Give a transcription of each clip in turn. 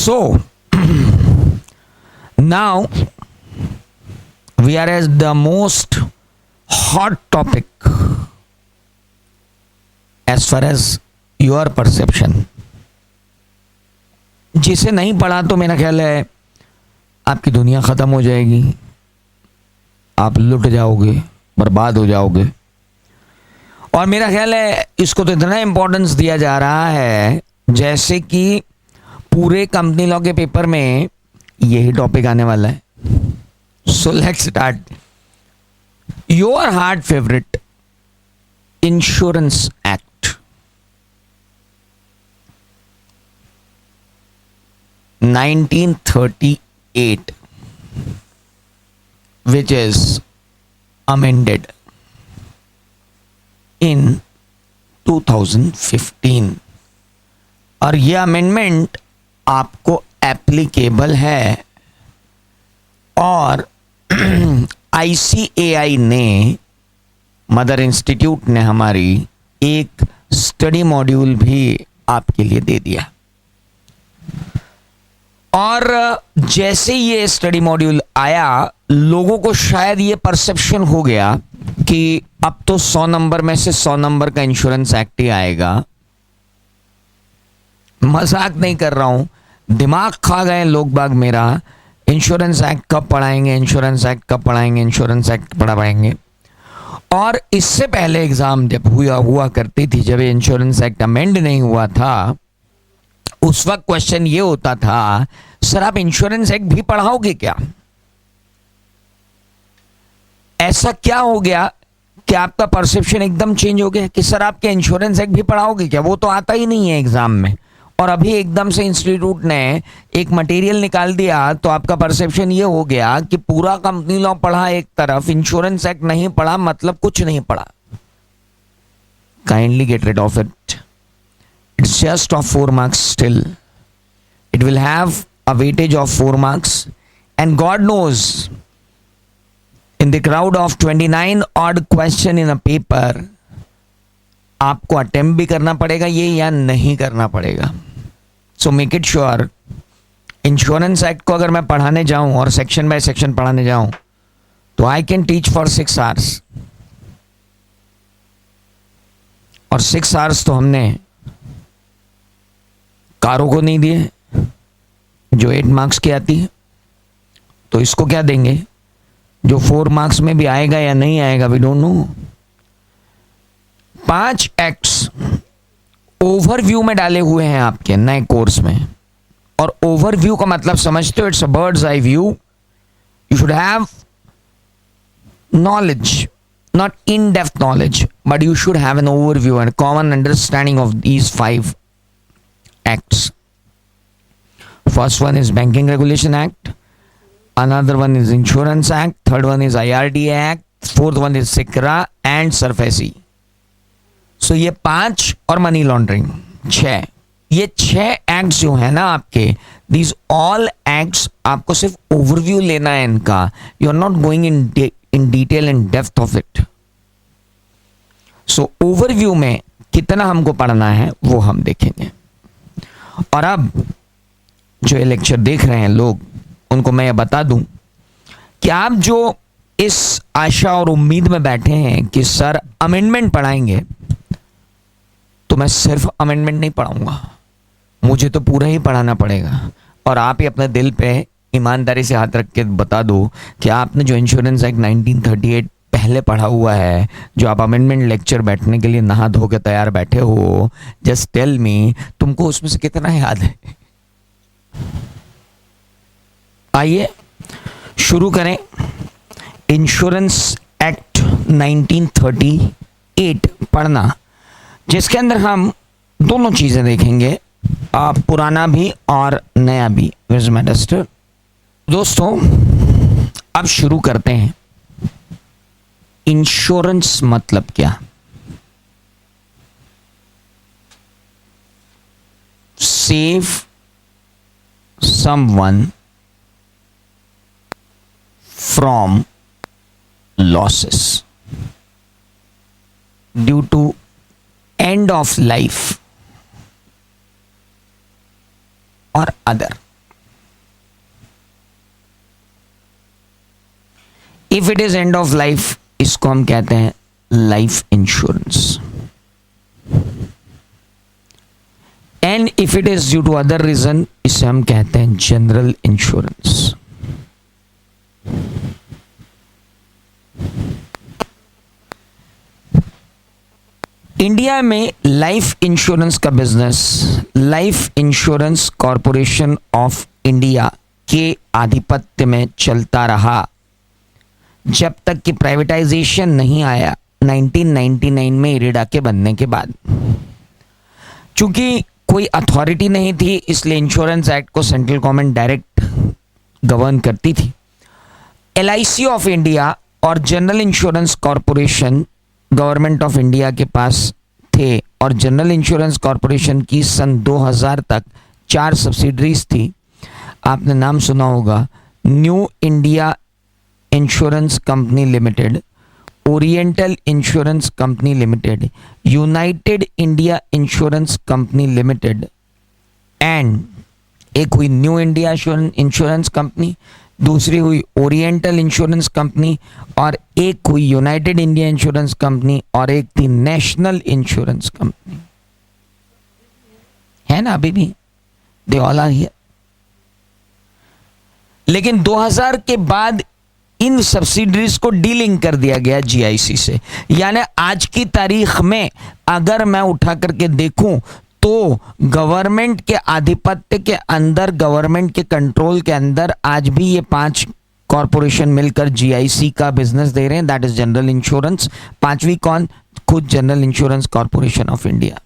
So now we are at the most hot topic as far as your perception. जिसे नहीं पढ़ा तो मेरा ख्याल है आपकी दुनिया ख़त्म हो जाएगी, आप लुट जाओगे, बर्बाद हो जाओगे। और मेरा ख्याल है इसको तो इतना इम्पोर्टेंस दिया जा रहा है जैसे कि पूरे कंपनी लॉ के पेपर में यही टॉपिक आने वाला है। So let's start. Your heart favourite, insurance act. (1938) which is amended in 2015, और ये अमेंडमेंट आपको एप्लीकेबल है। और ICAI ने, मदर इंस्टीट्यूट ने हमारी एक स्टडी मॉड्यूल भी आपके लिए दे दिया। और जैसे ये स्टडी मॉड्यूल आया, लोगों को शायद ये परसेप्शन हो गया कि अब तो 100 नंबर में से 100 नंबर का इंश्योरेंस एक्ट ही आएगा। मजाक नहीं कर रहा हूं, दिमाग खा गए लोग बाग मेरा। इंश्योरेंस एक्ट कब पढ़ाएंगे, इंश्योरेंस एक्ट कब पढ़ाएंगे, इंश्योरेंस एक्ट पढ़ाएंगे। और इससे पहले एग्जाम जब हुआ करती थी, जब इंश्योरेंस एक्ट अमेंड नहीं हुआ था, उस वक्त क्वेश्चन ये होता था, सर आप इंश्योरेंस एक्ट भी पढ़ाओगे क्या? ऐसा क्या हो गया कि आपका परसेप्शन एकदम चेंज हो गया कि सर आपके इंश्योरेंस एक्ट भी पढ़ाओगे क्या? वो तो आता ही नहीं है एग्जाम में। और अभी एकदम से इंस्टीट्यूट ने एक मटेरियल निकाल दिया तो आपका परसेप्शन ये हो गया कि पूरा कंपनी लॉ पढ़ा एक तरफ, इंश्योरेंस एक्ट नहीं पढ़ा, मतलब कुछ नहीं पढ़ा। Kindly get rid of it. It's just of 4 marks still. It will have a weightage of 4 marks, and God knows, in the crowd of 29 odd question in a paper, आपको attempt भी करना पड़ेगा ये या नहीं करना पड़ेगा। So make it sure, insurance act को अगर मैं पढ़ाने जाऊं और सेक्शन बाय सेक्शन पढ़ाने जाऊं तो I can teach for 6 hours, और 6 hours तो हमने कारों को नहीं दिए जो 8 मार्क्स की आती है, तो इसको क्या देंगे जो 4 मार्क्स में भी आएगा या नहीं आएगा, we don't know. 5 acts overview में डाले हुए हैं आपके नए कोर्स में। और ओवरव्यू का मतलब समझते हो, it's a bird's eye view. You should have knowledge, not in depth knowledge, but you should have an overview and common understanding of these 5 acts. First one is Banking Regulation Act, another one is Insurance Act, third one is IRDA Act, fourth one is SICRA and SURFASI. So ये 5 और money laundering 6, ये 6 acts जो है ना आपके, these all acts आपको सिर्फ overview लेना है इनका. You are not going in detail and depth of it. So overview में कितना हमको पढ़ना है वो हम देखेंगे. और अब जो ये लेक्चर देख रहे हैं लोग, उनको मैं ये बता दूं कि आप जो इस आशा और उम्मीद में बैठे हैं कि सर अमेंडमेंट पढ़ाएंगे, तो मैं सिर्फ अमेंडमेंट नहीं पढ़ाऊंगा, मुझे तो पूरा ही पढ़ाना पड़ेगा. और आप ही अपने दिल पे ईमानदारी से हाथ रख के बता दो कि आपने जो इंश्योरेंस एक्ट 1938 पहले पढ़ा हुआ है, जो आप अमेंडमेंट लेक्चर बैठने के लिए नहा धो के तैयार बैठे हो, जस्ट टेल मी, तुमको उसमें से कितना याद है. आइए शुरू करें. इंश्योरेंस एक्ट 1938 पढ़ना, जिसके अंदर हम दोनों चीजें देखेंगे, पुराना भी और नया भी. With my duster. दोस्तों अब शुरू करते हैं. इंश्योरेंस मतलब क्या? Save someone from losses due to end of life और other. If it is end of life, इसको हम कहते हैं life insurance, and if it is due to other reason, इसे हम कहते हैं जनरल इंश्योरेंस। इंडिया में लाइफ इंश्योरेंस का business life insurance corporation of India के आधिपत्य में चलता रहा जब तक कि प्राइवेटाइजेशन नहीं आया 1999 में इरेडा के बनने के बाद। चूंकि कोई अथॉरिटी नहीं थी, इसलिए इंश्योरेंस एक्ट को सेंट्रल गवर्नमेंट डायरेक्ट गवर्न करती थी। LIC ऑफ इंडिया और general insurance corporation government of India के पास थे, और जनरल इंश्योरेंस कॉरपोरेशन की सन 2000 तक 4 सब्सिडरीज थी। आपने नाम सुना होगा, new India insurance company limited, oriental insurance company limited, United India insurance company limited, and एक हुई न्यू इंडिया इंश्योरेंस कंपनी, दूसरी हुई ओरिएंटल इंश्योरेंस कंपनी, और एक हुई यूनाइटेड इंडिया इंश्योरेंस कंपनी, और एक थी नेशनल इंश्योरेंस कंपनी। है ना, अभी भी दे ऑल आर हियर। लेकिन 2000 के बाद इन सब्सिडरीज को डीलिंक कर दिया गया GIC से। यानी आज की तारीख में अगर मैं उठा करके देखूं तो गवर्नमेंट के आधिपत्य के अंदर, गवर्नमेंट के कंट्रोल के अंदर आज भी ये 5 कॉरपोरेशन मिलकर GIC का बिजनेस दे रहे हैं, दैट इज जनरल इंश्योरेंस। 5वीं कौन? खुद general insurance corporation of India.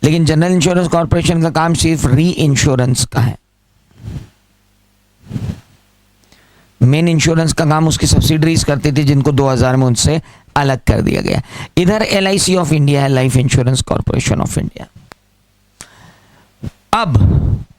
लेकिन जनरल इंश्योरेंस कॉरपोरेशन का काम सिर्फ री इंश्योरेंस का है, मेन इंश्योरेंस का काम उसकी सब्सिडरीज करती थी, जिनको 2000 में उनसे अलग कर दिया गया। इधर LIC ऑफ इंडिया है, life insurance corporation of India. अब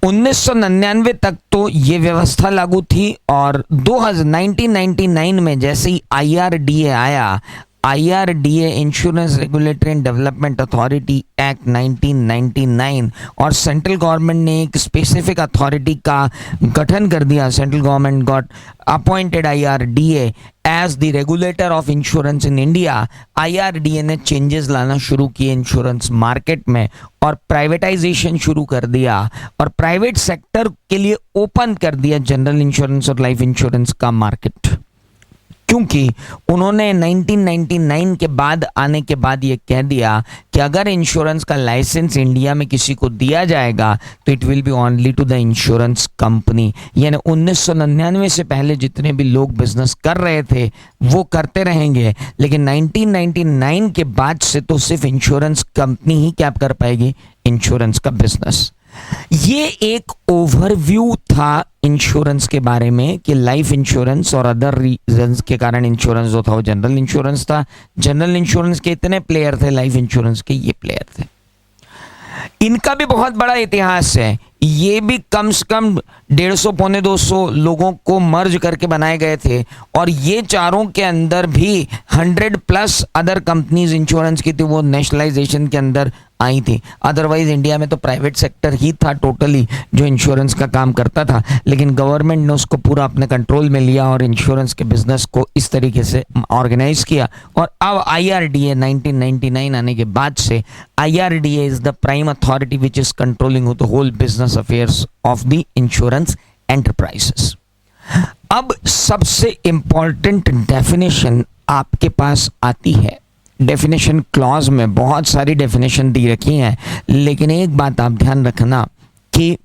1999 तक तो ये व्यवस्था लागू थी, और 1999 में जैसे ही IRDA आया, IRDA insurance regulatory and development authority act 1999, और सेंट्रल गवर्नमेंट ने एक स्पेसिफिक अथॉरिटी का गठन कर दिया। Central government got appointed IRDA as the regulator of insurance in India. IRDA ने चेंजेस लाना शुरू किए इंश्योरेंस मार्केट में, और प्राइवेटाइजेशन शुरू कर दिया, और प्राइवेट सेक्टर के लिए ओपन कर दिया जनरल इंश्योरेंस और लाइफ इंश्योरेंस का मार्केट। क्योंकि उन्होंने 1999 के बाद आने के बाद ये कह दिया कि अगर इंश्योरेंस का लाइसेंस इंडिया में किसी को दिया जाएगा तो it will be only to the insurance company. यानी 1999 से पहले जितने भी लोग बिजनेस कर रहे थे वो करते रहेंगे, लेकिन 1999 के बाद से तो सिर्फ इंश्योरेंस कंपनी ही क्या कर पाएगी, इंश्योरेंस का बिजनेस। ये एक ओवरव्यू था इंश्योरेंस के बारे में कि लाइफ इंश्योरेंस और अदर रीजंस के कारण इंश्योरेंस जो था वो जनरल इंश्योरेंस था। जनरल इंश्योरेंस के इतने प्लेयर थे, लाइफ इंश्योरेंस के ये प्लेयर थे। इनका भी बहुत बड़ा इतिहास है। ये भी कम से कम 150 पौने 200 लोगों को मर्ज करके बनाए गए थे, और ये चारों के अंदर भी 100+ अदर कंपनीज इंश्योरेंस की थी, वो नेशनलाइजेशन के अंदर आई थी। अदरवाइज इंडिया में तो प्राइवेट सेक्टर ही था टोटली जो इंश्योरेंस का काम करता था, लेकिन गवर्नमेंट ने उसको पूरा अपने कंट्रोल में लिया और इंश्योरेंस के बिजनेस को इस तरीके से ऑर्गेनाइज किया। और अब IRDA 1999 आने के बाद से IRDA is the prime authority which is controlling the whole business affairs of the insurance enterprises. अब सबसे इंपॉर्टेंट डेफिनेशन आपके पास आती है। डेफिनेशन क्लॉज में बहुत सारी डेफिनेशन दी रखी हैं, लेकिन एक बात आप ध्यान रखना कि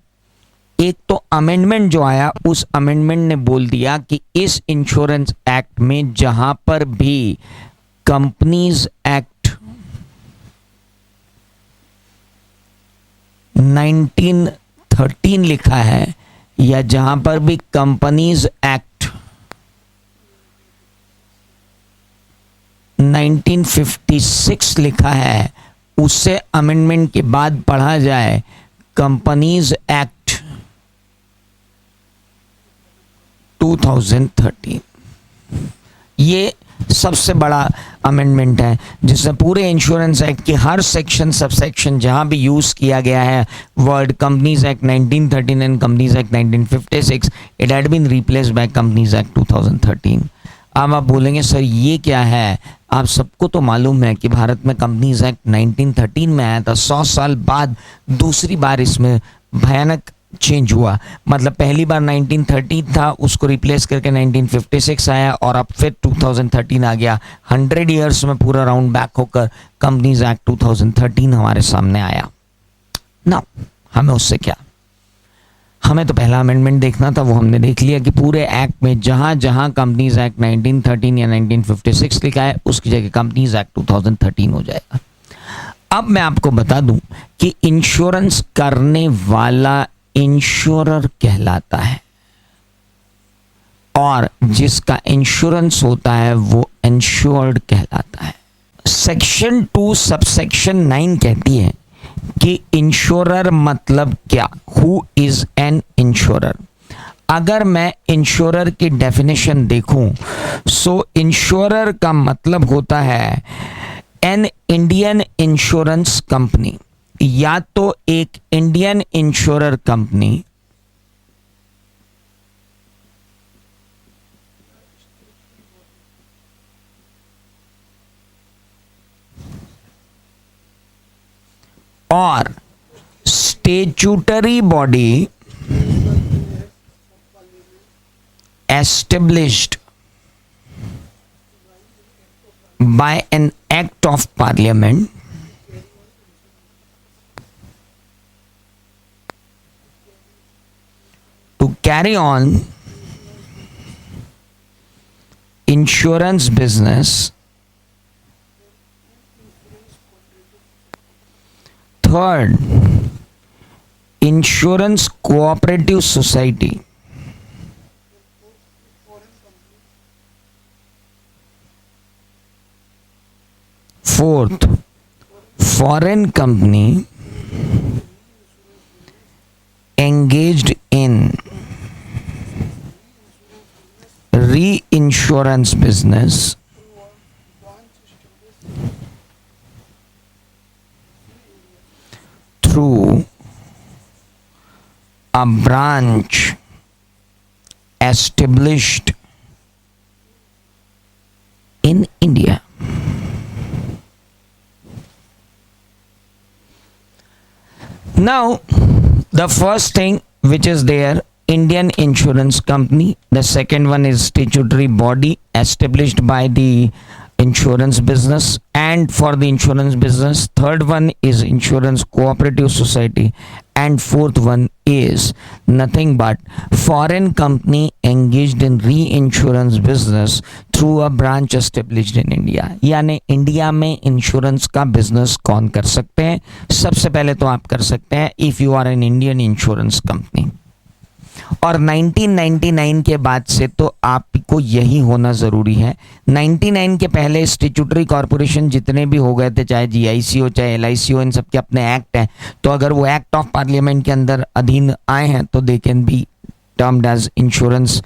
एक तो अमेंडमेंट जो आया, उस अमेंडमेंट ने बोल दिया कि इस इंश्योरेंस एक्ट में जहां पर भी कंपनीज एक्ट 1913 लिखा है, या जहां पर भी कंपनीज एक्ट 1956 लिखा है, उससे अमेंडमेंट के बाद पढ़ा जाए कंपनीज एक्ट 2013। ये सबसे बड़ा अमेंडमेंट है जिसमें पूरे इंश्योरेंस एक्ट के हर सेक्शन सब सेक्शन जहां भी यूज़ किया गया है word companies act 1913 and companies act 1956, it had been replaced by companies act 2013। अब आप बोलेंगे सर ये क्या है? आप सबको तो मालूम है कि भारत में कंपनीज एक्ट 1913 में आया था, 100 साल बाद दूसरी बार इसमें भयानक चेंज हुआ। मतलब पहली बार 1913 था, उसको रिप्लेस करके 1956 आया और अब फिर 2013 आ गया। 100 ईयर्स में पूरा राउंड बैक होकर कंपनीज एक्ट 2013 हमारे सामने आया ना। हमें उससे क्या, हमें तो पहला अमेंडमेंट देखना था, वो हमने देख लिया कि पूरे एक्ट में जहां जहां कंपनीज एक्ट 1913 या 1956 लिखा है उसकी जगह कंपनीज एक्ट 2013 हो जाएगा। अब मैं आपको बता दूं कि इंश्योरेंस करने वाला इंश्योरर कहलाता है और जिसका इंश्योरेंस होता है वो इंश्योर्ड कहलाता है। सेक्शन 2 सबसेक्शन 9 कहती है कि इंश्योरर मतलब क्या, हु इज एन इंश्योरर। अगर मैं इंश्योरर की डेफिनेशन देखूं सो इंश्योरर का मतलब होता है एन इंडियन इंश्योरेंस कंपनी, या तो एक इंडियन इंश्योरर कंपनी और statutory body established by an act of parliament to carry on insurance business. Third, insurance cooperative society. Fourth, foreign company engaged in reinsurance business through a branch established in India. Now, the first thing which is there, Indian Insurance Company. The second one is statutory body established by the insurance business and for the insurance business. Third one is Insurance Cooperative Society, and fourth one is nothing but foreign company engaged in reinsurance business through a branch established in India. यानी India में insurance का business कौन कर सकते हैं? सबसे पहले तो आप कर सकते हैं if you are an Indian insurance company. और 1999 के बाद से तो आपको यही होना ज़रूरी है। 99 के पहले स्टैट्यूटरी कॉरपोरेशन जितने भी हो गए थे, चाहे जीआईसी हो चाहे एलआईसी हो, इन सब के अपने एक्ट हैं। तो अगर वो एक्ट ऑफ पार्लियामेंट के अंदर अधीन आए हैं तो they can be termed as insurance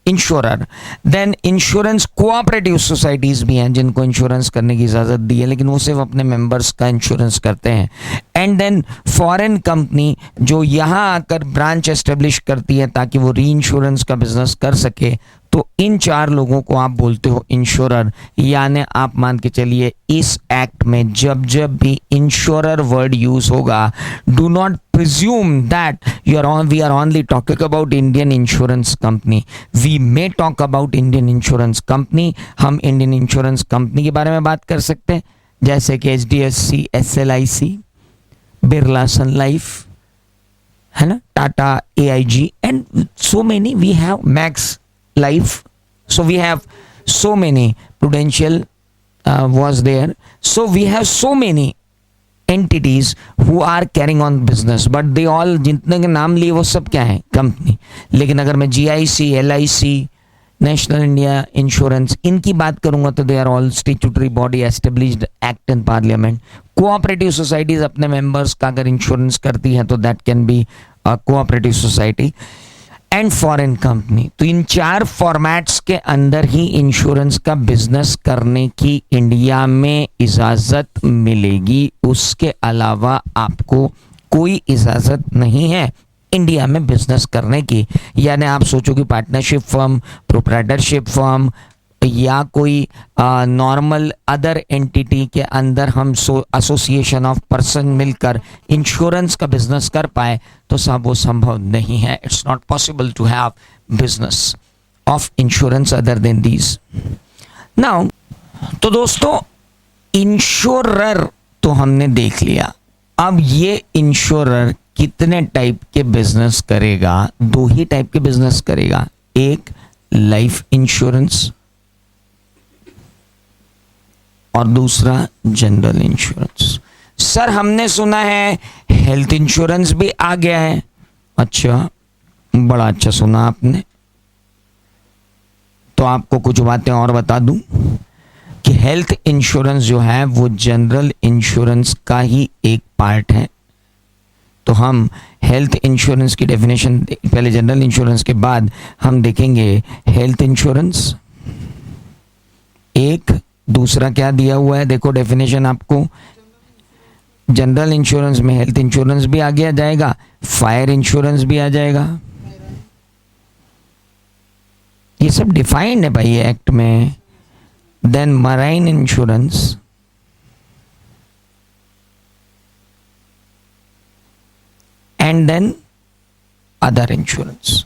insurer. Then insurance cooperative societies भी हैं जिनको इंश्योरेंस करने की इजाज़त दी है, लेकिन वो सिर्फ अपने मेंबर्स का इंश्योरेंस करते हैं। एंड देन फॉरेन कंपनी जो यहाँ आकर ब्रांच एस्टेब्लिश करती है ताकि वो री इंश्योरेंस का बिजनेस कर सके। तो इन चार लोगों को आप बोलते हो इंश्योरर। यानी आप मान के चलिए इस एक्ट में जब जब भी इंश्योरर वर्ड यूज होगा, do not presume that we are only talking about Indian insurance company. We may talk about Indian insurance company. हम Indian insurance company के बारे में बात कर सकते हैं, जैसे कि HDFC, SLIC, बिरला सन लाइफ, है ना, Tata, AIG and so many. We have Max Life, so we have so many. Prudential was there, so we have so many entities who are carrying on business, but they all, जितने के नाम लिए वो सब क्या है? कंपनी। लेकिन अगर मैं GIC, LIC, national India insurance, इनकी बात करूंगा तो they are all statutory body established act in parliament. Cooperative societies अपने मेंबर्स का अगर इंश्योरेंस करती हैं तो that can be cooperative society. And foreign company. तो इन 4 फॉर्मेट्स के अंदर ही इंश्योरेंस का बिजनेस करने की इंडिया में इजाजत मिलेगी। उसके अलावा आपको कोई इजाजत नहीं है इंडिया में बिजनेस करने की। यानी आप सोचो कि पार्टनरशिप फर्म, प्रोप्राइटरशिप फर्म या कोई नॉर्मल अदर एंटिटी के अंदर हम एसोसिएशन ऑफ पर्सन मिलकर इंश्योरेंस का बिजनेस कर पाए तो सब वो संभव नहीं है। It's not possible to have business of insurance other than these. Now तो दोस्तों इंश्योरर तो हमने देख लिया। अब ये इंश्योरर कितने टाइप के बिजनेस करेगा? 2 ही टाइप के बिजनेस करेगा, एक लाइफ इंश्योरेंस और दूसरा जनरल इंश्योरेंस। सर हमने सुना है हेल्थ इंश्योरेंस भी आ गया है। अच्छा, बड़ा अच्छा सुना आपने। तो आपको कुछ बातें और बता दूं कि हेल्थ इंश्योरेंस जो है वो जनरल इंश्योरेंस का ही एक पार्ट है। तो हम हेल्थ इंश्योरेंस की डेफिनेशन पहले, जनरल इंश्योरेंस के बाद हम देखेंगे हेल्थ इंश्योरेंस। एक दूसरा क्या दिया हुआ है देखो डेफिनेशन आपको। जनरल इंश्योरेंस में हेल्थ इंश्योरेंस भी आ गया जाएगा, फायर इंश्योरेंस भी आ जाएगा। ये सब डिफाइंड है भाई एक्ट में। Then marine insurance, and then other insurance.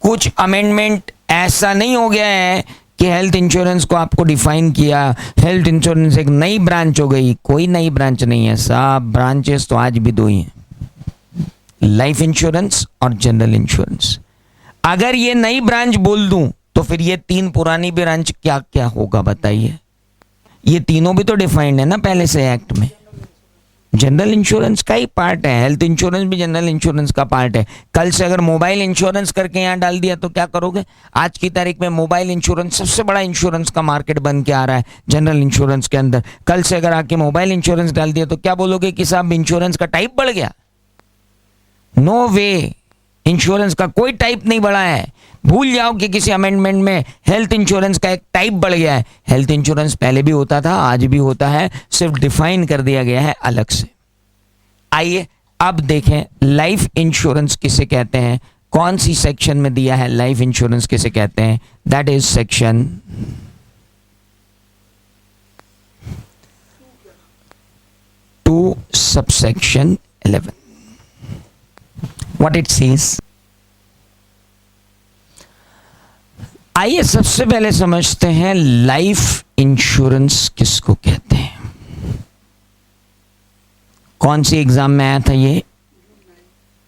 कुछ अमेंडमेंट ऐसा नहीं हो गया है कि हेल्थ इंश्योरेंस को आपको डिफाइन किया, हेल्थ इंश्योरेंस एक नई ब्रांच हो गई। कोई नई ब्रांच नहीं है, सब ब्रांचेस तो आज भी 2 ही हैं, लाइफ इंश्योरेंस और जनरल इंश्योरेंस। अगर ये नई ब्रांच बोल दूं तो फिर ये 3 पुरानी ब्रांच क्या क्या होगा बताइए? ये तीनों भी तो डिफाइंड है ना पहले से एक्ट में। जनरल इंश्योरेंस का ही पार्ट है, हेल्थ इंश्योरेंस भी जनरल इंश्योरेंस का पार्ट है। कल से अगर मोबाइल इंश्योरेंस करके यहाँ डाल दिया तो क्या करोगे? आज की तारीख में मोबाइल इंश्योरेंस सबसे बड़ा इंश्योरेंस का मार्केट बन के आ रहा है जनरल इंश्योरेंस के अंदर। कल से अगर आके मोबाइल इंश्योरेंस डाल दिया तो क्या बोलोगे कि साहब इंश्योरेंस का टाइप बढ़ गया? नो वे, इंश्योरेंस का कोई टाइप नहीं बढ़ा है। भूल जाओ कि किसी अमेंडमेंट में हेल्थ इंश्योरेंस का एक टाइप बढ़ गया है। हेल्थ इंश्योरेंस पहले भी होता था, आज भी होता है, सिर्फ डिफाइन कर दिया गया है अलग से। आइए अब देखें लाइफ इंश्योरेंस किसे कहते हैं, कौन सी सेक्शन में दिया है लाइफ इंश्योरेंस किसे कहते हैं। That is section 2 subsection 11। What it says, आइए सबसे पहले समझते हैं लाइफ इंश्योरेंस किसको कहते हैं। कौन सी एग्जाम में आया था ये?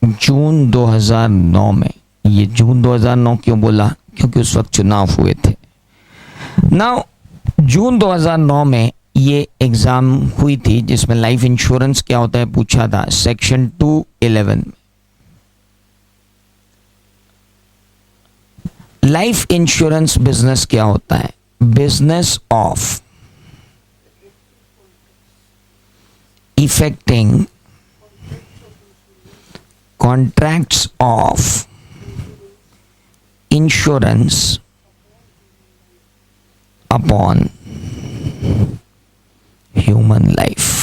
जून 2009 में। ये जून 2009 क्यों बोला? क्योंकि उस वक्त चुनाव हुए थे। नाउ जून 2009 में ये एग्जाम हुई थी जिसमें लाइफ इंश्योरेंस क्या होता है पूछा था, सेक्शन 211 में। लाइफ इंश्योरेंस बिजनेस क्या होता है? Business of effecting contracts of insurance upon human life.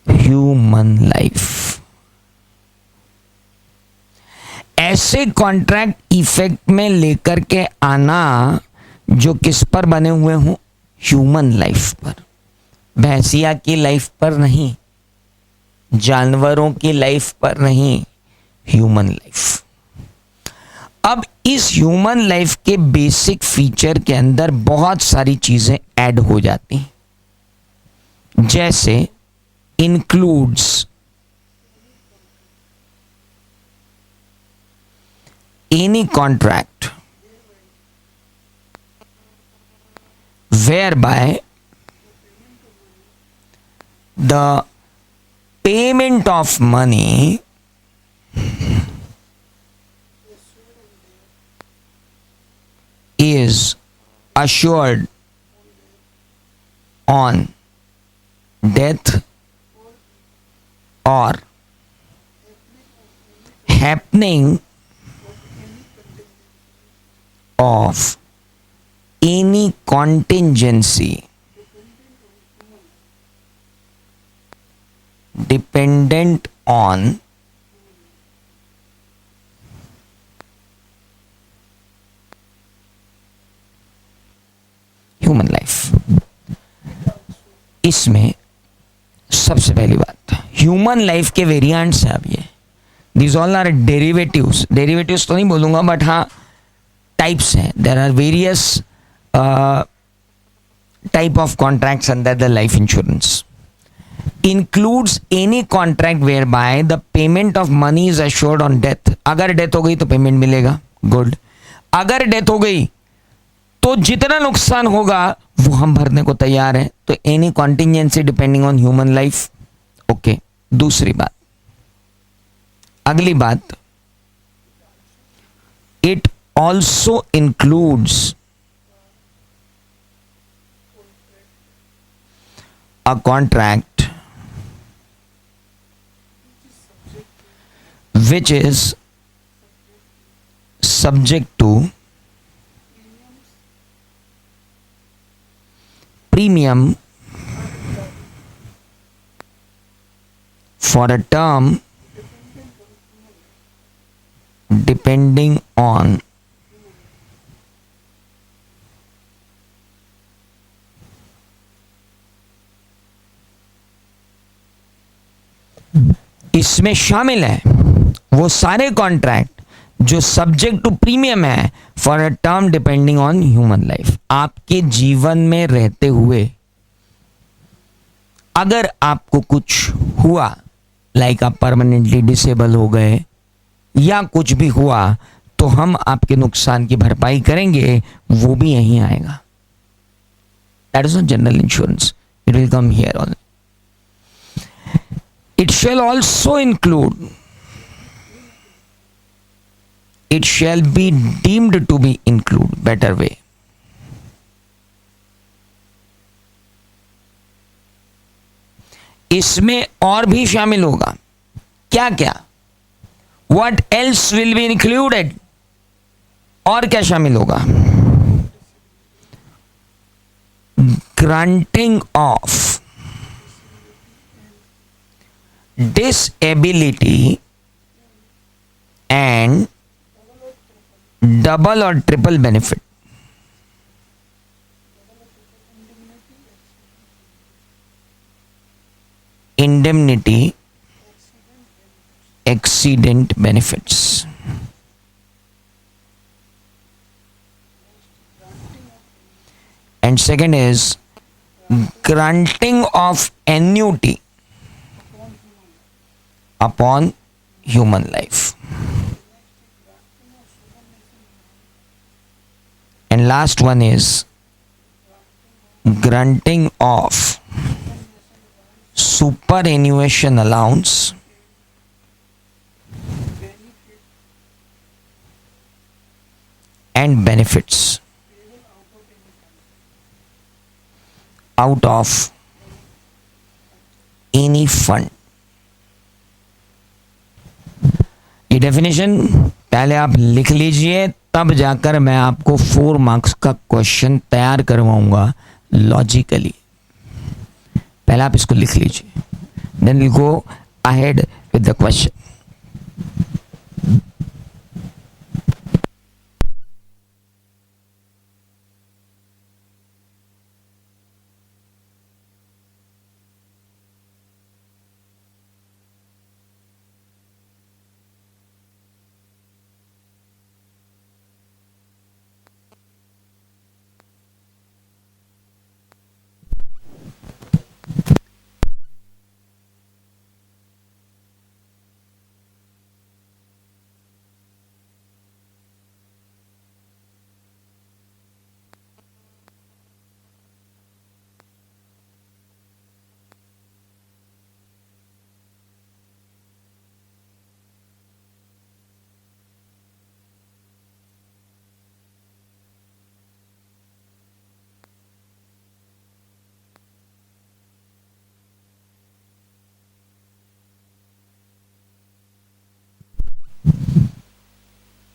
Human life. ऐसे कॉन्ट्रैक्ट इफेक्ट में लेकर के आना जो किस पर बने हुए हों? ह्यूमन लाइफ पर। भैंसिया की लाइफ पर नहीं, जानवरों की लाइफ पर नहीं, ह्यूमन लाइफ। अब इस ह्यूमन लाइफ के बेसिक फीचर के अंदर बहुत सारी चीजें ऐड हो जाती हैं, जैसे includes any contract whereby the payment of money is assured on death or happening of any contingency dependent on human life. इसमें सबसे पहली बात, ह्यूमन लाइफ के वेरिएंट्स हैं। अब ये these all are derivatives, derivatives तो नहीं बोलूंगा बट हाँ टाइप्स हैं। There are various type of contracts under the life insurance. Includes any contract where by the payment of money is assured on death. अगर death हो गई तो payment मिलेगा, गुड। अगर डेथ हो गई तो जितना नुकसान होगा वो हम भरने को तैयार हैं। तो any contingency depending on human life, okay. दूसरी बात, अगली बात, it also includes a contract which is subject to premium for a term depending on इसमें शामिल है वो सारे कॉन्ट्रैक्ट जो सब्जेक्ट टू प्रीमियम है for a term depending on human life. आपके जीवन में रहते हुए अगर आपको कुछ हुआ, लाइक आप परमानेंटली डिसेबल हो गए या कुछ भी हुआ, तो हम आपके नुकसान की भरपाई करेंगे, वो भी यहीं आएगा। That is not general insurance, it will come here on. It shall also include, it shall be deemed to be include, better way. इसमें और भी शामिल होगा। क्या क्या? What else will be included? और क्या शामिल होगा? Granting of disability and double or triple benefit, indemnity, accident benefits, and second is granting of annuity upon human life, and last one is granting of superannuation allowance and benefits out of any fund। ये definition पहले आप लिख लीजिए, तब जाकर मैं आपको 4 marks का क्वेश्चन तैयार करवाऊंगा लॉजिकली। पहले आप इसको लिख लीजिए, then will go ahead with the question.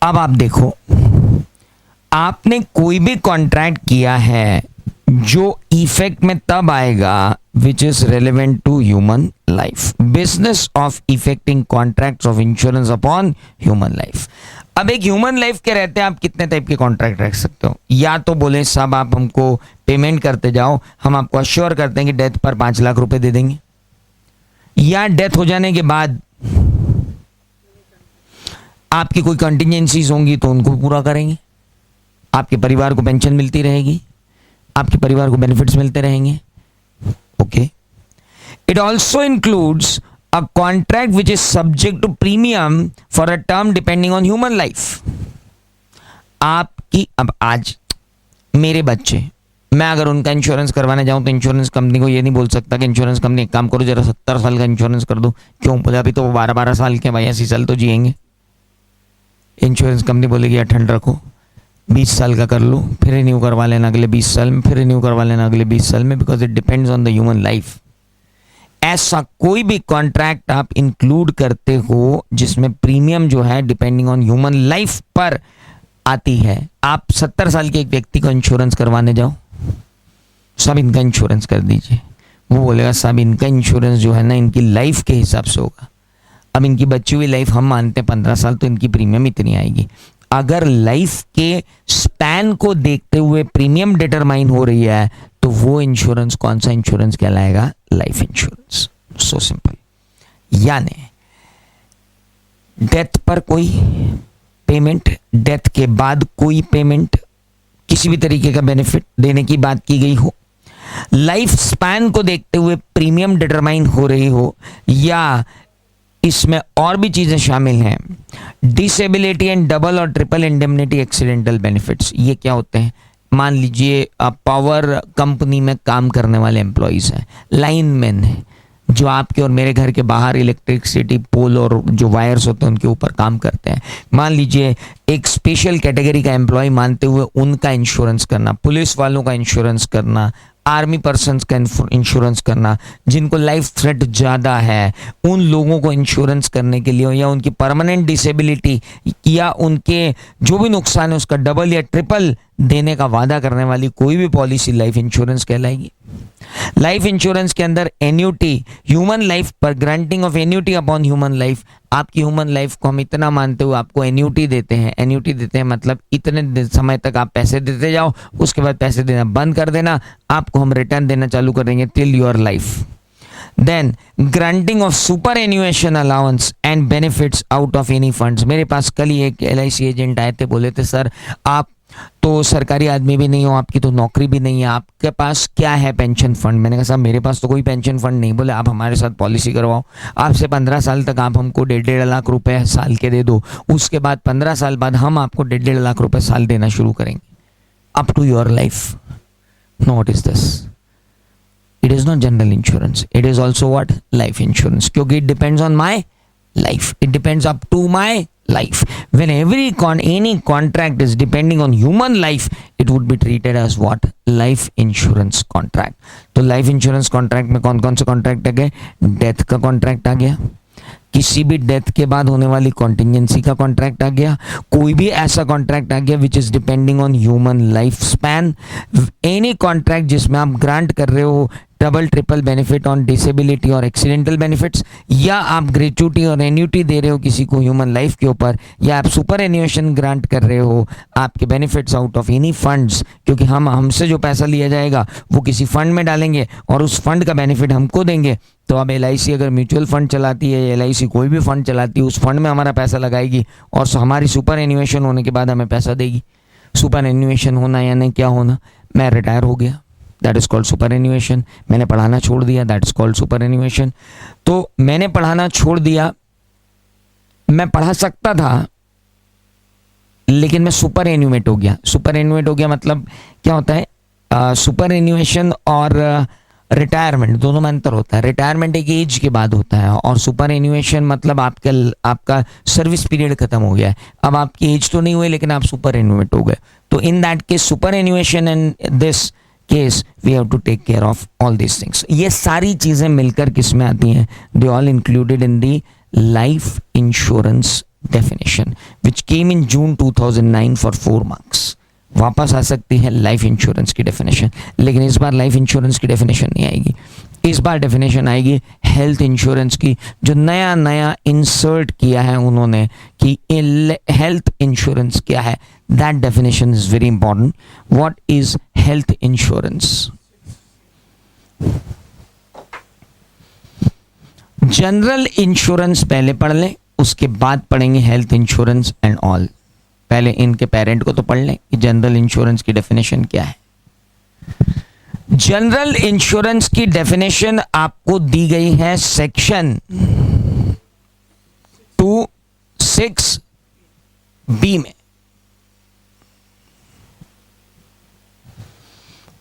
अब आप देखो, आपने कोई भी कॉन्ट्रैक्ट किया है जो इफेक्ट में तब आएगा which is relevant to human life. Business of effecting contracts of insurance upon human life. अब एक ह्यूमन लाइफ के रहते हैं आप कितने टाइप के कॉन्ट्रैक्ट रख सकते हो। या तो बोले साहब आप हमको पेमेंट करते जाओ, हम आपको अश्योर करते हैं कि डेथ पर 5 लाख रुपए दे देंगे, या डेथ हो जाने के बाद आपकी कोई कंटिजेंसीज होंगी तो उनको पूरा करेंगे, आपके परिवार को पेंशन मिलती रहेगी, आपके परिवार को बेनिफिट्स मिलते रहेंगे। Okay, it also includes a contract which is subject to premium for a term depending on human life. आपकी अब आज मेरे बच्चे, मैं अगर उनका इंश्योरेंस करवाने जाऊं तो इंश्योरेंस कंपनी को ये नहीं बोल सकता कि इंश्योरेंस कंपनी एक काम करो जरा 70 साल का इंश्योरेंस कर दो। क्यों बोले, अभी तो वो 12-12 साल के, भाई 80 साल तो जिएंगे। इंश्योरेंस कंपनी बोलेगी 18 रखो, 20 साल का कर लो, फिर रिन्यू करवा लेना अगले 20 साल में, फिर रिन्यू करवा लेना अगले 20 साल में, because it depends on the human life. ऐसा कोई भी कॉन्ट्रैक्ट आप इंक्लूड करते हो जिसमें प्रीमियम जो है डिपेंडिंग ऑन ह्यूमन लाइफ पर आती है। आप 70 साल के एक व्यक्ति को इंश्योरेंस करवाने जाओ, सब इनका इंश्योरेंस कर दीजिए, वो बोलेगा साहब इनका इंश्योरेंस जो है ना इनकी लाइफ के हिसाब से होगा। अब इनकी बची हुई लाइफ हम मानते हैं 15 साल, तो इनकी प्रीमियम इतनी आएगी। अगर लाइफ के स्पैन को देखते हुए प्रीमियम डिटरमाइन हो रही है तो वो इंश्योरेंस कौन सा इंश्योरेंस कहलाएगा, लाइफ इंश्योरेंस। So simple. यानी डेथ पर कोई पेमेंट, डेथ के बाद कोई पेमेंट, किसी भी तरीके का बेनिफिट देने की बात की गई हो, लाइफ स्पैन को देखते हुए प्रीमियम डिटरमाइन हो रही हो, या इसमें और भी चीजें शामिल हैं, डिसेबिलिटी एंड डबल और ट्रिपल इंडेमनिटी एक्सीडेंटल बेनिफिट्स। ये क्या होते हैं, मान लीजिए पावर कंपनी में काम करने वाले एम्प्लॉयज हैं, लाइनमैन हैं, जो आपके और मेरे घर के बाहर इलेक्ट्रिसिटी पोल और जो वायर्स होते हैं उनके ऊपर काम करते हैं। मान लीजिए एक स्पेशल कैटेगरी का एम्प्लॉय मानते हुए उनका इंश्योरेंस करना, पुलिस वालों का इंश्योरेंस करना, आर्मी पर्सन्स का इंश्योरेंस करना, जिनको लाइफ थ्रेट ज़्यादा है उन लोगों को इंश्योरेंस करने के लिए, या उनकी परमानेंट डिसेबिलिटी या उनके जो भी नुकसान है उसका डबल या ट्रिपल देने का वादा करने वाली कोई भी पॉलिसी लाइफ इंश्योरेंस कहलाएगी। लाइफ इंश्योरेंस के अंदर एन्यूटी, ह्यूमन लाइफ पर granting of annuity upon human life. आपकी ह्यूमन लाइफ को हम इतना मानते हुए आपको एन्यूटी देते हैं। एन्यूटी देते हैं मतलब इतने समय तक आप पैसे देते जाओ, उसके बाद पैसे देना बंद कर देना, आपको हम रिटर्न देना चालू कर देंगे till your life. Then granting of superannuation allowance and benefits out of any funds. मेरे पास कल ही एक LIC एजेंट आए थे, बोले थे सर आप तो सरकारी आदमी भी नहीं हो, आपकी तो नौकरी भी नहीं है, आपके पास क्या है पेंशन फंड। मैंने कहा साहब मेरे पास तो कोई पेंशन फंड नहीं। बोले आप हमारे साथ पॉलिसी करवाओ, आपसे 15 साल तक आप हमको 1.5 लाख रुपए साल के दे दो, उसके बाद 15 साल बाद हम आपको 1.5 लाख रुपए साल देना शुरू करेंगे, up to your life. No, what is this? It is not general insurance, it is also what, life insurance, क्योंकि it depends on my life, it depends up to my life. When any contract is depending on human life, it would be treated as what, life insurance contract. तो life insurance contract में कौन कौन से contract आ गए, death का contract आ गया, किसी भी डेथ के बाद होने वाली कॉन्टिजेंसी का कॉन्ट्रैक्ट आ गया, कोई भी ऐसा कॉन्ट्रैक्ट आ गया which is depending on human life span, any contract जिसमें आप ग्रांट कर रहे हो double triple benefit on disability और एक्सीडेंटल बेनिफिट्स, या आप ग्रेचुटी और एन्यूटी दे रहे हो किसी को ह्यूमन लाइफ के ऊपर, या आप सुपर एन्यूएशन ग्रांट कर रहे हो आपके benefits out of any funds, क्योंकि हमसे जो पैसा लिया जाएगा वो किसी फंड में डालेंगे और उस फंड का बेनिफिट हमको देंगे। तो अब LIC अगर म्यूचुअल फंड चलाती है, LIC कोई भी फंड चलाती है, उस फंड में हमारा पैसा लगाएगी और हमारी सुपर एन्यूएशन होने के बाद हमें पैसा देगी। सुपर एन्यूएशन होना यानी क्या होना, मैं रिटायर हो गया, दैट इज कॉल्ड सुपर एन्यूएशन। मैंने पढ़ाना छोड़ दिया, दैट इज कॉल्ड सुपर एन्यूएशन। तो मैंने पढ़ाना छोड़ दिया, मैं पढ़ा सकता था लेकिन मैं सुपर एन्यूमेट हो गया। सुपर एन्यूमेट हो गया मतलब क्या होता है, सुपर एन्यूएशन और रिटायरमेंट दोनों में अंतर होता है। रिटायरमेंट एक एज के बाद होता है और सुपर एन्यूएशन मतलब आपका सर्विस पीरियड खत्म हो गया है, अब आपकी एज तो नहीं हुई लेकिन आप सुपर एन्यूमेट हो गए। तो in that case superannuation and this case we have to take care of all this things. ये सारी चीजें मिलकर किस में आती हैं, they all included in the life insurance definition which came in June 2009 for 4 marks. वापस आ सकती है लाइफ इंश्योरेंस की डेफिनेशन, लेकिन इस बार लाइफ इंश्योरेंस की डेफिनेशन नहीं आएगी. इस बार डेफिनेशन आएगी हेल्थ इंश्योरेंस की, जो नया नया इंसर्ट किया है उन्होंने कि हेल्थ इंश्योरेंस क्या है. That definition is very important. What is health insurance? General insurance पहले पढ़ लें, उसके बाद पढ़ेंगे हेल्थ इंश्योरेंस एंड ऑल. पहले इनके पेरेंट को तो पढ़ लें कि जनरल इंश्योरेंस की डेफिनेशन क्या है. जनरल इंश्योरेंस की डेफिनेशन आपको दी गई है सेक्शन 26B में,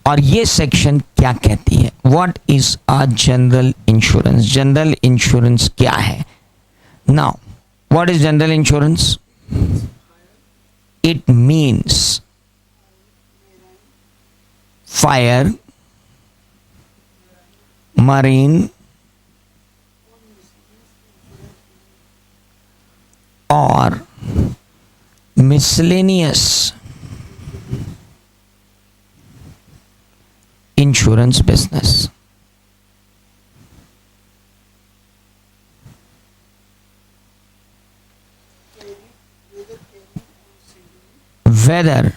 और ये सेक्शन क्या कहती है? What is a general insurance? General insurance क्या है? Now what is general insurance? It means fire, marine, or miscellaneous insurance business. Whether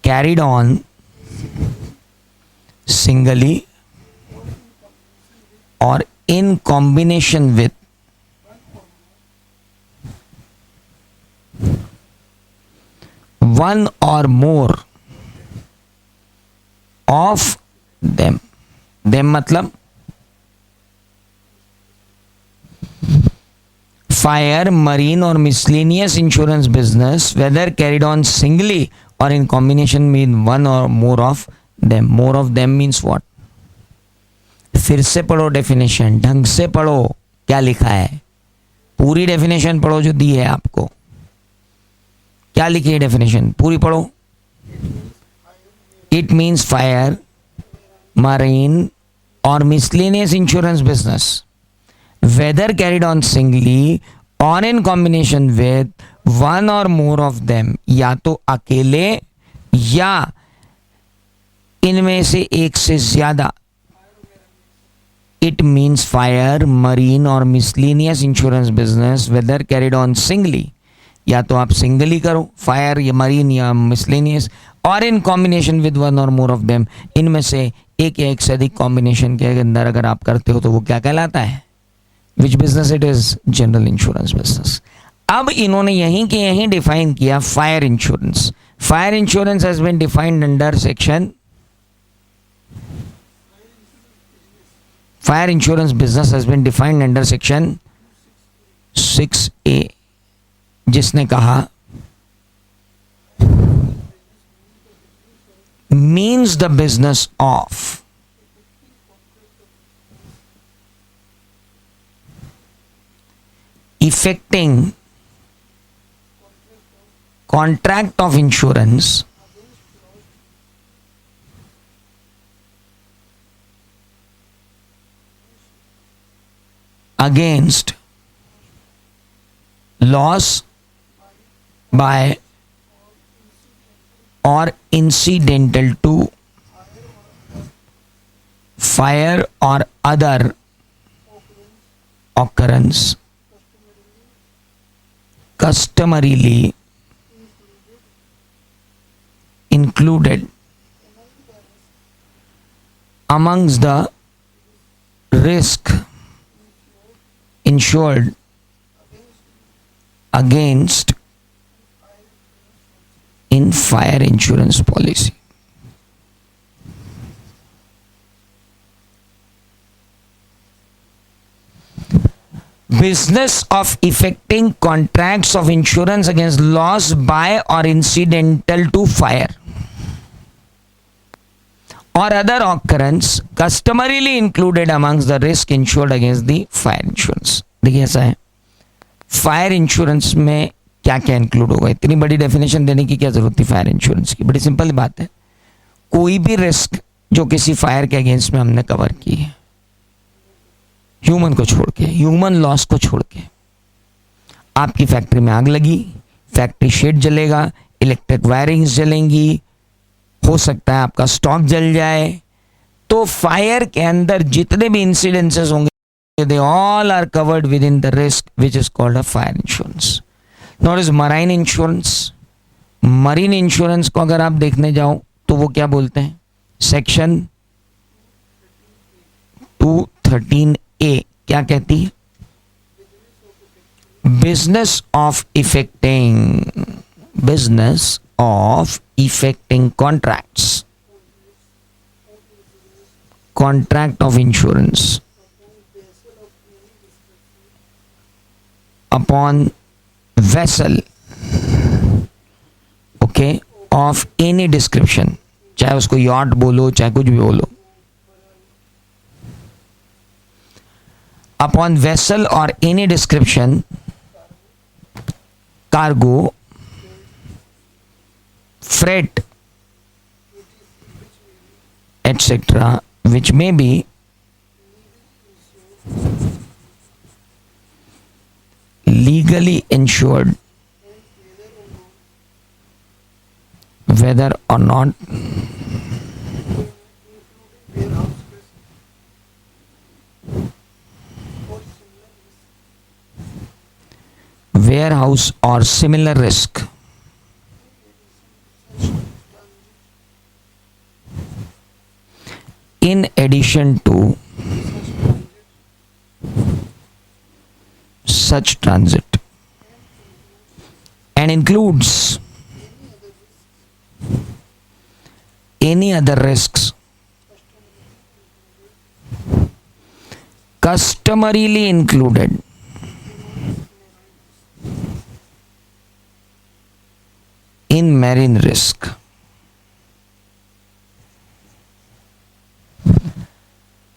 carried on singly or in combination with one or more of them. Them मतलब fire, marine or miscellaneous insurance business, whether carried on singly or in combination with one or more of them. More of them means what? फिर से पढ़ो definition, ढंग से पढ़ो क्या लिखा है. पूरी डेफिनेशन पढ़ो जो दी है आपको. क्या लिखी है डेफिनेशन? पूरी पढ़ो. It means fire, marine or miscellaneous insurance business, whether carried on singly or in combination with one or more of them. या तो अकेले या इनमें से एक से ज्यादा. It means fire, marine or miscellaneous insurance business, whether carried on singly. या तो आप सिंगली करो फायर या मरीन या मिसलेनियस, और इन कॉम्बिनेशन विद वन और मोर ऑफ देम. इनमें से एक या एक से अधिक कॉम्बिनेशन के अंदर अगर आप करते हो तो वो क्या कहलाता है? Which business it is? General insurance business. अब इन्होंने यहीं के यहीं डिफाइन किया fire insurance. Fire insurance has been defined under section, fire insurance business has been defined under section 6A, जिसने कहा means the business of effecting contract of insurance against loss by or incidental to fire or other occurrence customarily included amongst the risk insured against in fire insurance policy. Business of effecting contracts of insurance against loss by or incidental to fire or other occurrence customarily included amongst the risk insured against the fire insurance. देखिए ऐसा है, fire insurance में क्या क्या include होगा? इतनी बड़ी definition देने की क्या जरूरत थी फायर इंश्योरेंस की? बड़ी सिंपल बात है, कोई भी रिस्क जो किसी फायर के अगेंस्ट में हमने कवर की है, ह्यूमन को छोड़ के, ह्यूमन लॉस को छोड़ के, आपकी फैक्ट्री में आग लगी, फैक्ट्री शेड जलेगा, इलेक्ट्रिक वायरिंग्स जलेंगी, हो सकता है आपका स्टॉक जल जाए। तो फायर के अंदर जितने भी इंसिडेंसेस होंगे, they all are covered within the risk which is called a fire insurance. Not is marine insurance. Marine insurance को अगर आप देखने जाओ तो वो क्या बोलते हैं, सेक्शन 213A क्या कहती है, business of effecting contracts, contract of insurance upon vessel, okay, of any description, चाहे उसको यॉट बोलो चाहे कुछ भी बोलो, अपॉन वेसल और any description, cargo, freight, etc., which may be legally insured, whether or not warehouse or similar risk in addition to such transit, and includes any other risks customarily included in marine risk.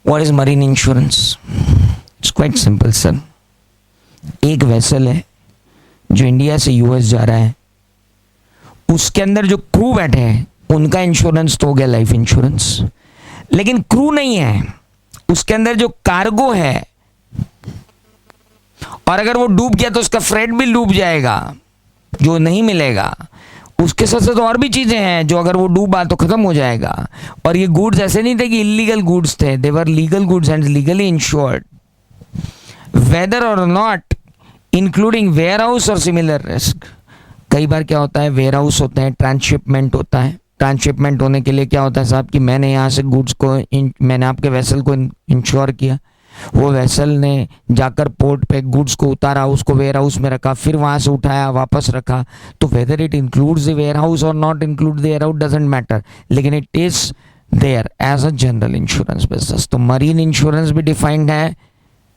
What is marine insurance? It's quite simple, sir. एक vessel है जो India से US जा रहा है, उसके अंदर जो क्रू बैठे हैं उनका इंश्योरेंस तो हो गया लाइफ इंश्योरेंस, लेकिन क्रू नहीं है, उसके अंदर जो कार्गो है, और अगर वो डूब गया तो उसका फ्रेट भी डूब जाएगा, जो नहीं मिलेगा। उसके साथ साथ और भी चीजें हैं जो अगर वो डूबा तो खत्म हो जाएगा। और ये गुड्स ऐसे नहीं थे कि इलीगल गुड्स थे, they were legal goods and legally insured, whether or not including warehouse or similar risk. कई बार क्या होता है, वेयर हाउस होते हैं, ट्रांसशिपमेंट होता है। ट्रांसशिपमेंट होने के लिए क्या होता है साहब कि मैंने यहाँ से गुड्स को मैंने आपके वेसल को इंश्योर किया, वो वेसल ने जाकर पोर्ट पे गुड्स को उतारा, उसको वेयर हाउस में रखा, फिर वहां से उठाया वापस रखा। तो whether it includes the warehouse or not include the warehouse doesn't matter, लेकिन it is there as a general insurance business. तो मरीन इंश्योरेंस भी डिफाइंड है,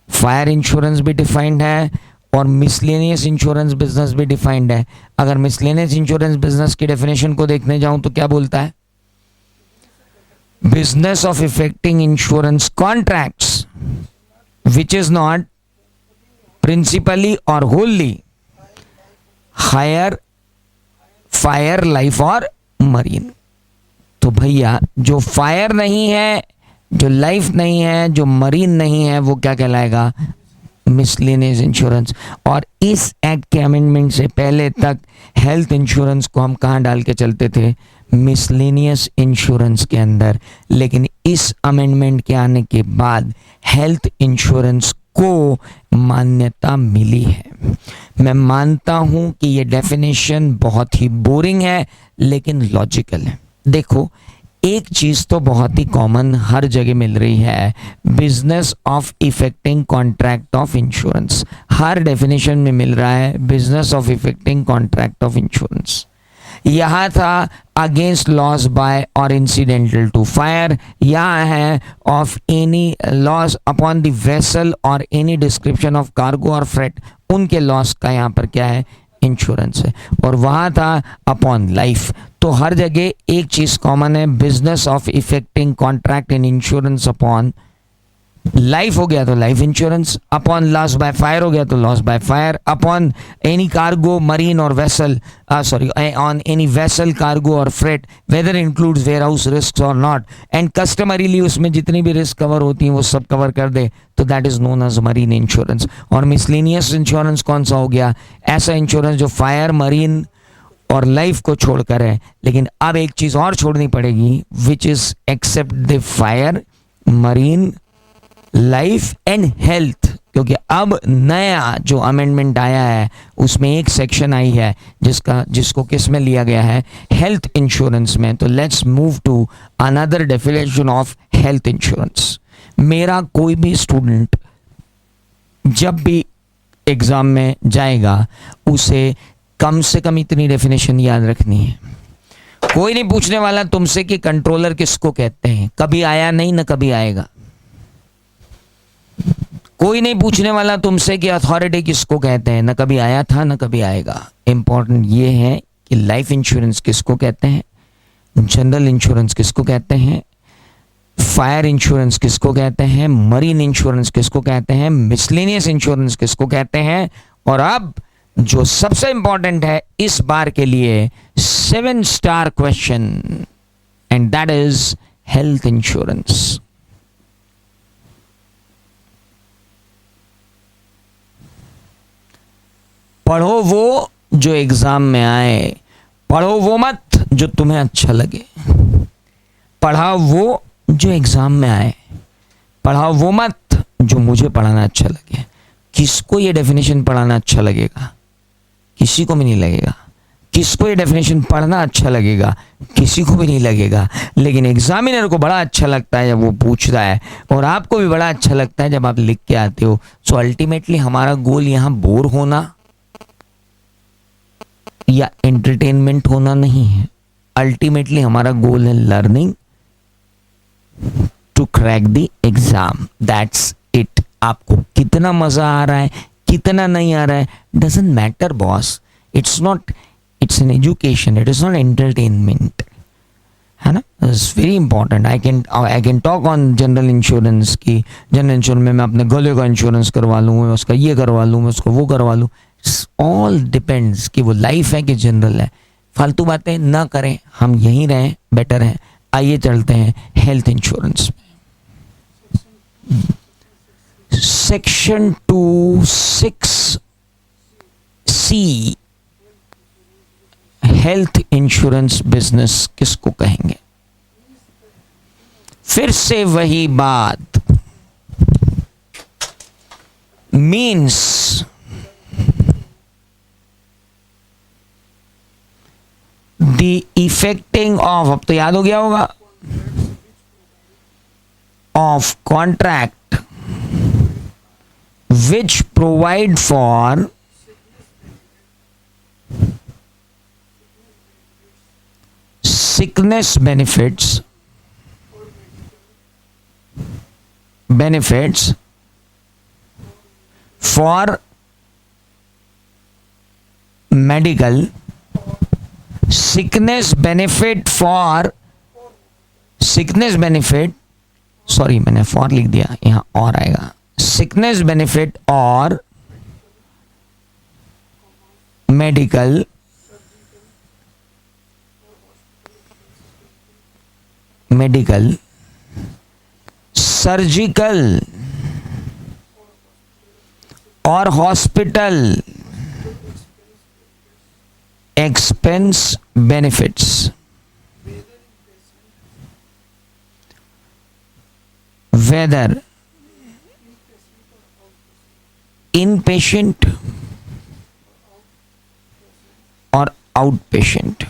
फायर इंश्योरेंस भी डिफाइंड है, और मिसलेनियस इंश्योरेंस बिजनेस भी defined है। अगर मिसलेनियस इंश्योरेंस बिजनेस की डेफिनेशन को देखने जाऊं तो क्या बोलता है, business of effecting insurance contracts which is not principally or wholly hire, fire, life और marine। तो भैया जो फायर नहीं है, जो लाइफ नहीं है, जो मरीन नहीं है, वो क्या कहलाएगा, मिसलेनियस इंश्योरेंस। और इस एक्ट के अमेंडमेंट से पहले तक हेल्थ इंश्योरेंस को हम कहाँ डाल के चलते थे, मिसलेनियस इंश्योरेंस के अंदर। लेकिन इस अमेंडमेंट के आने के बाद हेल्थ इंश्योरेंस को मान्यता मिली है। मैं मानता हूं कि ये डेफिनेशन बहुत ही बोरिंग है लेकिन लॉजिकल है। देखो, एक चीज तो बहुत ही कॉमन हर जगह मिल रही है, business of effecting contract of insurance. हर डेफिनेशन में मिल रहा है business of effecting contract of insurance. यहाँ था अगेंस्ट लॉस बाय और इंसिडेंटल टू फायर, यहाँ है of any loss upon the vessel और एनी डिस्क्रिप्शन ऑफ कार्गो और फ्रेट, उनके लॉस का यहाँ पर क्या है, इंश्योरेंस है। और वहाँ था अपॉन लाइफ। तो हर जगह एक चीज कॉमन है, business of effecting contract in insurance upon life हो गया तो life insurance, upon loss by fire हो गया तो loss by fire, upon any cargo marine or vessel, sorry on any vessel cargo और freight whether includes warehouse risk or not, and customarily उसमें जितनी भी रिस्क कवर होती हैं वो सब कवर कर दे, तो that is known as marine insurance. और मिसलेनियस इंश्योरेंस कौन सा हो गया? ऐसा इंश्योरेंस जो फायर, मरीन और लाइफ को छोड़कर है। लेकिन अब एक चीज और छोड़नी पड़ेगी, which is except the fire, marine, life and health, क्योंकि अब नया जो अमेंडमेंट आया है उसमें एक सेक्शन आई है जिसको किस में लिया गया है? हेल्थ इंश्योरेंस में। तो let's move to another definition of health insurance. मेरा कोई भी स्टूडेंट जब भी एग्जाम में जाएगा उसे कम से कम इतनी डेफिनेशन याद रखनी है। कोई नहीं पूछने वाला तुमसे कि कंट्रोलर किसको कहते हैं, कभी आया नहीं ना कभी आएगा। कोई नहीं पूछने वाला तुमसे कि अथॉरिटी किसको कहते हैं, ना कभी आया था ना कभी आएगा। इंपॉर्टेंट ये है कि लाइफ इंश्योरेंस किसको कहते हैं, जनरल इंश्योरेंस किसको कहते हैं, फायर इंश्योरेंस किसको कहते हैं, मरीन इंश्योरेंस किसको कहते हैं, मिसलेनियस इंश्योरेंस किसको कहते हैं, और अब जो सबसे इंपॉर्टेंट है इस बार के लिए 7 star question, and that is health insurance. पढ़ो वो जो एग्जाम में आए, पढ़ो वो मत जो तुम्हें अच्छा लगे, पढ़ाओ वो जो एग्जाम में आए, पढ़ाओ वो मत जो मुझे पढ़ाना अच्छा लगे। किसको ये डेफिनेशन पढ़ाना अच्छा लगेगा? किसी को भी नहीं लगेगा। किसको ये डेफिनेशन पढ़ना अच्छा लगेगा? किसी को भी नहीं लगेगा। लेकिन एग्जामिनर को बड़ा अच्छा लगता है जब वो पूछता है, और आपको भी बड़ा अच्छा लगता है जब आप लिख के आते हो। सो अल्टीमेटली हमारा गोल यहाँ बोर होना या एंटरटेनमेंट होना नहीं है। अल्टीमेटली हमारा गोल है learning to crack the exam, that's it. आपको कितना मजा आ रहा है कितना नहीं आ रहा है doesn't matter boss, it's not, it's an education, it is not entertainment, है ना। It's very important. I can talk on general insurance की, जनरल इंश्योरेंस में मैं अपने गले का इंश्योरेंस करवा लूँ, मैं उसका ये करवा लूँ, मैं उसको वो करवा लूँ। ऑल डिपेंड्स कि वो लाइफ है कि जनरल है। फालतू बातें ना करें, हम यहीं रहें, बेटर है। आइए चलते हैं हेल्थ इंश्योरेंस में। Section 2(6)(c) health insurance business किसको कहेंगे? फिर से वही बात, मीन्स द इफेक्टिंग ऑफ, अब तो याद हो गया होगा, of contract which provide for sickness benefits for medical, sickness benefit, sorry मैंने फॉर लिख दिया, यहां और आएगा, sickness benefit or medical surgical or hospital expense benefits, whether inpatient or outpatient,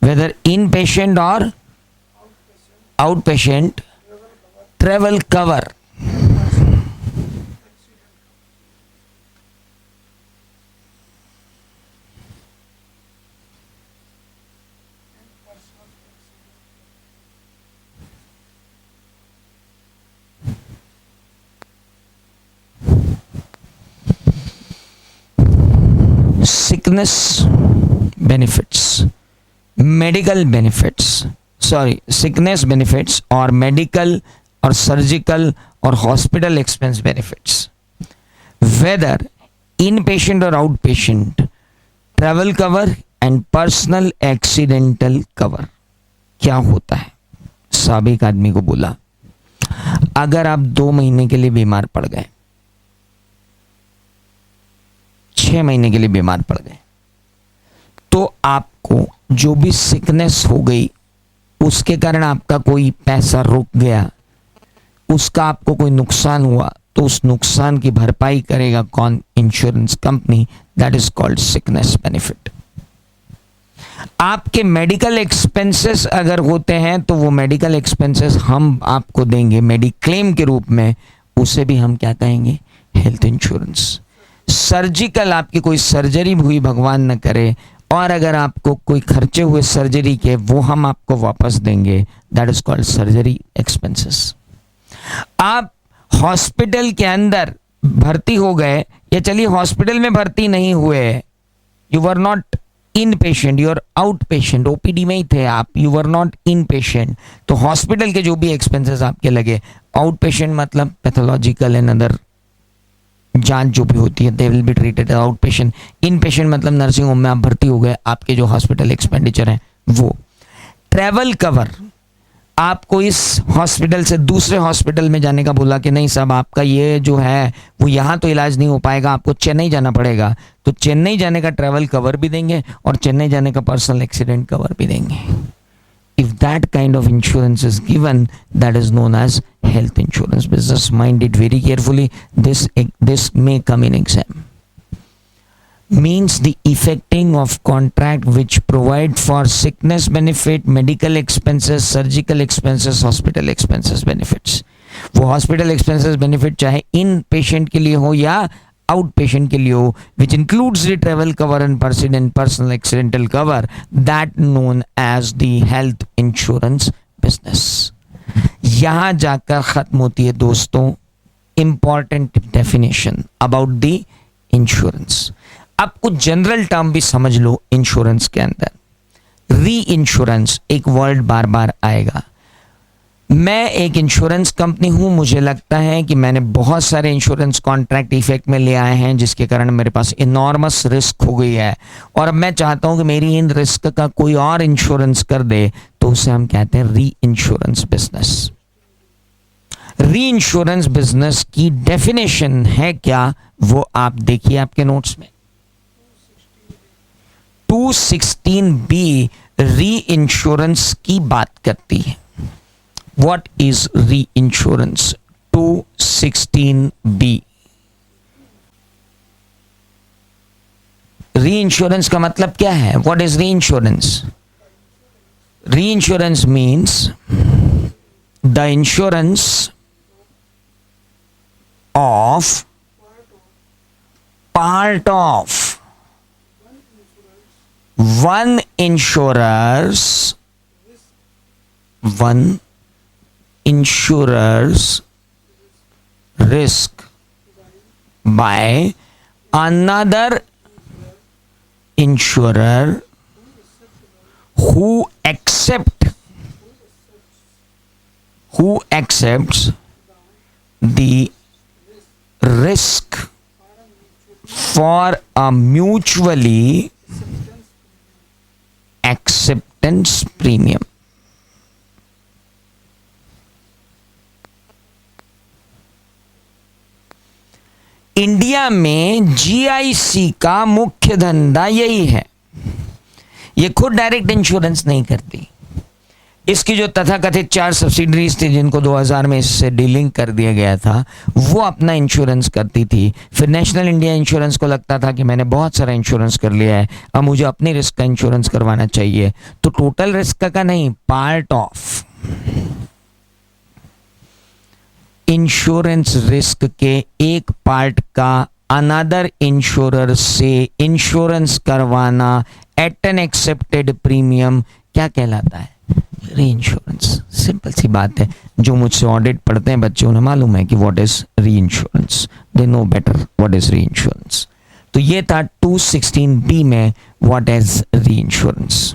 whether inpatient or outpatient, travel cover, sickness benefits, medical benefits, sorry sickness benefits और medical और surgical और hospital expense benefits, weather इन patient और out patient, travel cover and personal accidental cover. क्या होता है? साहब एक आदमी को बोला, अगर आप 2 महीने के लिए बीमार पड़ गए, 6 महीने के लिए बीमार पड़ गए, तो आपको जो भी सिकनेस हो गई उसके कारण आपका कोई पैसा रुक गया, उसका आपको कोई नुकसान हुआ, तो उस नुकसान की भरपाई करेगा कौन? Insurance company. That is called sickness benefit. आपके मेडिकल एक्सपेंसेस अगर होते हैं तो वो मेडिकल एक्सपेंसेस हम आपको देंगे मेडिक्लेम के रूप में, उसे भी हम क्या कहेंगे? Health insurance. सर्जिकल, आपकी कोई सर्जरी हुई भगवान न करे और अगर आपको कोई खर्चे हुए सर्जरी के, वो हम आपको वापस देंगे। That is called surgery expenses. आप हॉस्पिटल के अंदर भर्ती हो गए, या चलिए हॉस्पिटल में भर्ती नहीं हुए, you were not inpatient, you are outpatient, OPD में ही थे आप, you were not inpatient, तो हॉस्पिटल के जो भी एक्सपेंसेस आपके लगे, आउट पेशेंट मतलब पैथोलॉजिकल एंड अदर जांच जो भी होती है, they will be treated outpatient. Inpatient मतलब नर्सिंग होम में आप भर्ती हो गए, आपके जो हॉस्पिटल एक्सपेंडिचर है वो। ट्रैवल कवर, आपको इस हॉस्पिटल से दूसरे हॉस्पिटल में जाने का बोला कि नहीं साहब आपका ये जो है वो यहाँ तो इलाज नहीं हो पाएगा, आपको चेन्नई जाना पड़ेगा, तो चेन्नई जाने का ट्रैवल कवर भी देंगे और चेन्नई जाने का पर्सनल एक्सीडेंट कवर भी देंगे। If that kind of insurance is given, that is known as health insurance business. Mind it very carefully. This may come in exam. Means the effecting of contract which provide for sickness benefit, medical expenses, surgical expenses, hospital expenses benefits. वो hospital expenses benefit चाहे in patient के लिए हो या out patient के लिए हो, which includes the travel cover and personal accidental cover, that known as the health insurance business. यहां जाकर खत्म होती है दोस्तों important definition about the insurance. अब कुछ जनरल टर्म भी समझ लो इंश्योरेंस के अंदर। री इंश्योरेंस एक वर्ड बार बार आएगा। मैं एक इंश्योरेंस कंपनी हूं, मुझे लगता है कि मैंने बहुत सारे इंश्योरेंस कॉन्ट्रैक्ट इफेक्ट में ले आए हैं जिसके कारण मेरे पास इनॉर्मस रिस्क हो गई है, और अब मैं चाहता हूं कि मेरी इन रिस्क का कोई और इंश्योरेंस कर दे, तो उसे हम कहते हैं री इंश्योरेंस बिजनेस। री इंश्योरेंस बिजनेस की डेफिनेशन है क्या, वो आप देखिए आपके नोट्स में। 216B री इंश्योरेंस की बात करती है। What is reinsurance? 216B. Reinsurance का मतलब क्या है? What is reinsurance? Reinsurance means the insurance of part of one insurer's risk by another insurer who accepts the risk for a mutually acceptance premium. India में GIC का मुख्य धंधा यही है। ये खुद डायरेक्ट इंश्योरेंस नहीं करती। इसकी जो तथाकथित 4 सब्सिडरीज थी जिनको 2000 में इससे डीलिंग कर दिया गया था, वो अपना इंश्योरेंस करती थी। फिर नेशनल इंडिया इंश्योरेंस को लगता था कि मैंने बहुत सारा इंश्योरेंस कर लिया है, अब मुझे अपनी रिस्क का इंश्योरेंस करवाना चाहिए। तो टोटल रिस्क का नहीं, पार्ट ऑफ इंश्योरेंस रिस्क के एक पार्ट का अनदर इंश्योरर से इंश्योरेंस करवाना एट एन एक्सेप्टेड प्रीमियम क्या कहलाता है? री इंश्योरेंस। सिंपल सी बात है। जो मुझसे ऑडिट पढ़ते हैं बच्चे, उन्हें मालूम है कि व्हाट इज री insurance, they know better what is री इंश्योरेंस। तो ये था 216B में व्हाट इज री इंश्योरेंस।